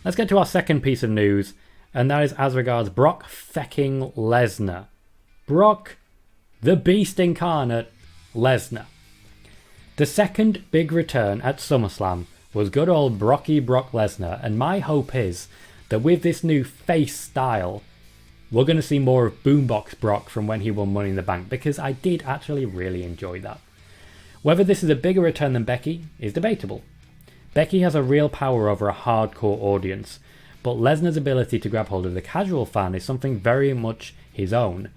Let's get to our second piece of news, and that is as regards Brock fecking Lesnar. Brock, the Beast Incarnate, Lesnar. The second big return at SummerSlam was good old Brock Lesnar, and my hope is that with this new face style, we're going to see more of Boombox Brock from when he won Money in the Bank, because I did actually really enjoy that. Whether this is a bigger return than Becky is debatable. Becky has a real power over a hardcore audience, but Lesnar's ability to grab hold of the casual fan is something very much his own.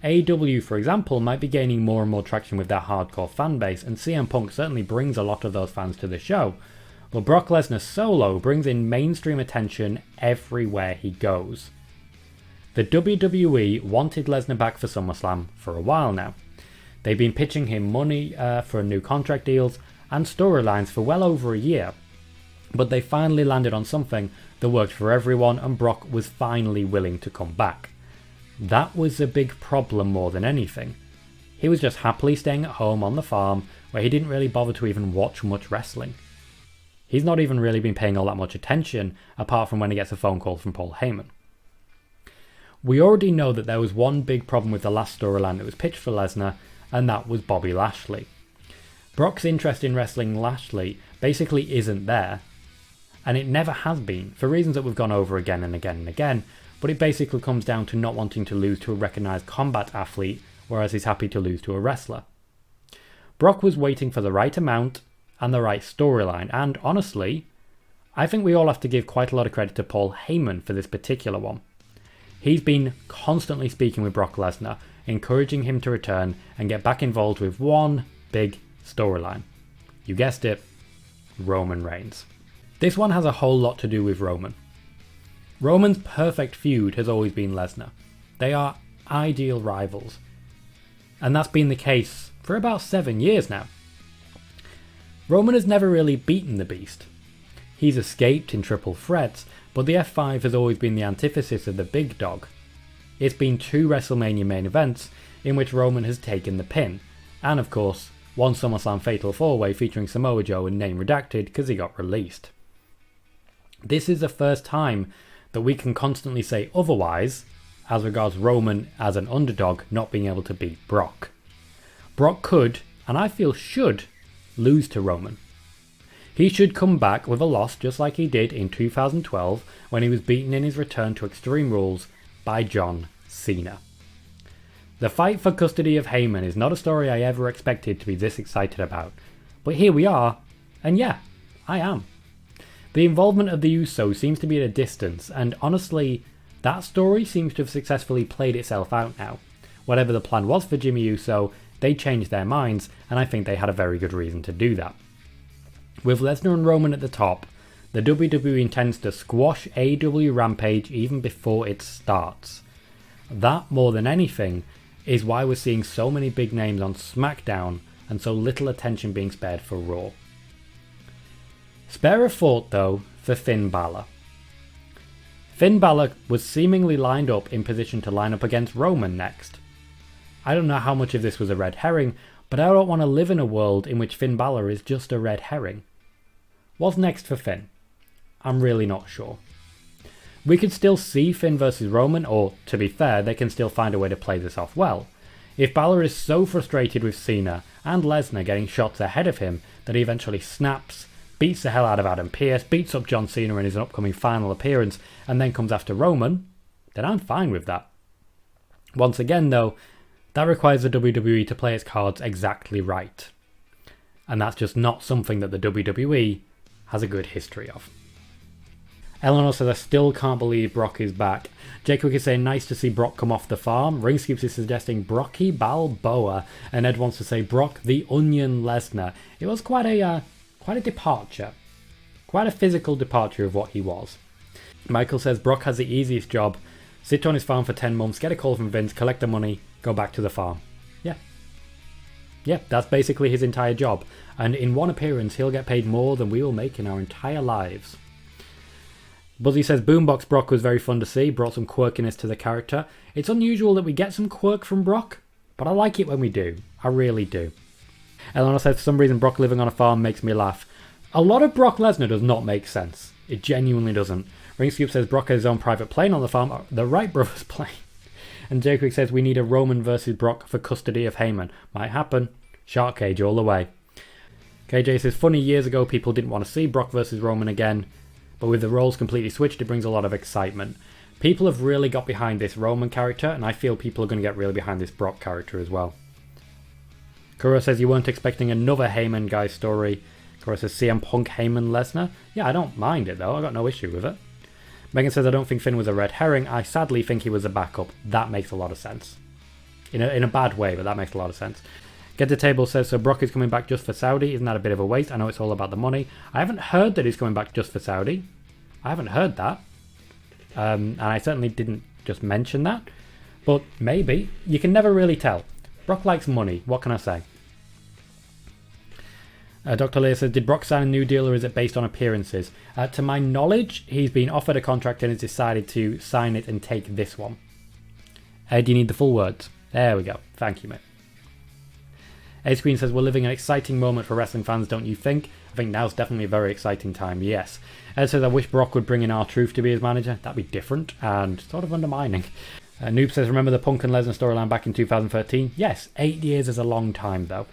AEW, for example, might be gaining more and more traction with their hardcore fan base, and CM Punk certainly brings a lot of those fans to the show. But Brock Lesnar solo brings in mainstream attention everywhere he goes. The WWE wanted Lesnar back for SummerSlam for a while now. They've been pitching him money for new contract deals and storylines for well over a year. But they finally landed on something that worked for everyone, and Brock was finally willing to come back. That was a big problem more than anything. He was just happily staying at home on the farm, where he didn't really bother to even watch much wrestling. He's not even really been paying all that much attention, apart from when he gets a phone call from Paul Heyman. We already know that there was one big problem with the last storyline that was pitched for Lesnar, and that was Bobby Lashley. Brock's interest in wrestling Lashley basically isn't there, and it never has been, for reasons that we've gone over again and again and again, but it basically comes down to not wanting to lose to a recognised combat athlete, whereas he's happy to lose to a wrestler. Brock was waiting for the right amount and the right storyline, and honestly, I think we all have to give quite a lot of credit to Paul Heyman for this particular one. He's been constantly speaking with Brock Lesnar, encouraging him to return and get back involved with one big storyline. You guessed it, Roman Reigns. This one has a whole lot to do with Roman. Roman's perfect feud has always been Lesnar. They are ideal rivals. And that's been the case for about 7 years now. Roman has never really beaten the Beast. He's escaped in triple threats, but the F5 has always been the antithesis of the big dog. It's been 2 WrestleMania main events in which Roman has taken the pin, and of course, one SummerSlam Fatal 4-Way featuring Samoa Joe and name redacted because he got released. This is the first time that we can constantly say otherwise as regards Roman as an underdog not being able to beat Brock. Brock could, and I feel should, lose to Roman. He should come back with a loss just like he did in 2012 when he was beaten in his return to Extreme Rules by John Cena. The fight for custody of Heyman is not a story I ever expected to be this excited about, but here we are, and yeah, I am. The involvement of the Uso seems to be at a distance, and honestly, that story seems to have successfully played itself out now. Whatever the plan was for Jimmy Uso, they changed their minds, and I think they had a very good reason to do that. With Lesnar and Roman at the top, the WWE intends to squash AEW Rampage even before it starts. That, more than anything, is why we're seeing so many big names on Smackdown and so little attention being spared for Raw. Spare a thought, though, for Finn Balor. Finn Balor was seemingly lined up in position to line up against Roman next. I don't know how much of this was a red herring, but I don't want to live in a world in which Finn Balor is just a red herring. What's next for Finn? I'm really not sure. We could still see Finn versus Roman, or, to be fair, they can still find a way to play this off well. If Balor is so frustrated with Cena and Lesnar getting shots ahead of him that he eventually snaps, beats the hell out of Adam Pearce, beats up John Cena in his upcoming final appearance, and then comes after Roman, then I'm fine with that. Once again, though, that requires the WWE to play its cards exactly right. And that's just not something that the WWE has a good history of. Eleanor says, I still can't believe Brock is back. Jacob is saying, nice to see Brock come off the farm. Ringskips is suggesting Brocky Balboa. And Ed wants to say Brock the Onion Lesnar. It was quite a departure. Quite a physical departure of what he was. Michael says, Brock has the easiest job. Sit on his farm for 10 months, get a call from Vince, collect the money, go back to the farm. Yeah, that's basically his entire job. And in one appearance, he'll get paid more than we will make in our entire lives. Buzzy says, Boombox Brock was very fun to see, brought some quirkiness to the character. It's unusual that we get some quirk from Brock, but I like it when we do. I really do. Eleanor says, for some reason Brock living on a farm makes me laugh. A lot of Brock Lesnar does not make sense. It genuinely doesn't. Ringscoop says Brock has his own private plane on the farm, the Wright brothers plane. And J Quick says we need a Roman versus Brock for custody of Heyman. Might happen. Shark cage all the way. KJ says funny, years ago people didn't want to see Brock versus Roman again, but with the roles completely switched it brings a lot of excitement. People have really got behind this Roman character, and I feel people are going to get really behind this Brock character as well. Kuro says you weren't expecting another Heyman guy story. Kuro says CM Punk, Heyman, Lesnar. Yeah, I don't mind it though. I got no issue with it. Megan says I don't think Finn was a red herring. I sadly think he was a backup. That makes a lot of sense. In a bad way, but that makes a lot of sense. Get the Table says, so Brock is coming back just for Saudi. Isn't that a bit of a waste? I know it's all about the money. I haven't heard that he's coming back just for Saudi. I haven't heard that. And I certainly didn't just mention that. But maybe. You can never really tell. Brock likes money. What can I say? Dr. Lear says, did Brock sign a new deal or is it based on appearances? To my knowledge, he's been offered a contract and has decided to sign it and take this one. Do you need the full words? There we go. Thank you, mate. Ace Queen says, we're living an exciting moment for wrestling fans, don't you think? I think now's definitely a very exciting time, yes. Ed says, I wish Brock would bring in R-Truth to be his manager. That'd be different and sort of undermining. Noob says, remember the Punk and Lesnar storyline back in 2013? Yes, 8 years is a long time though.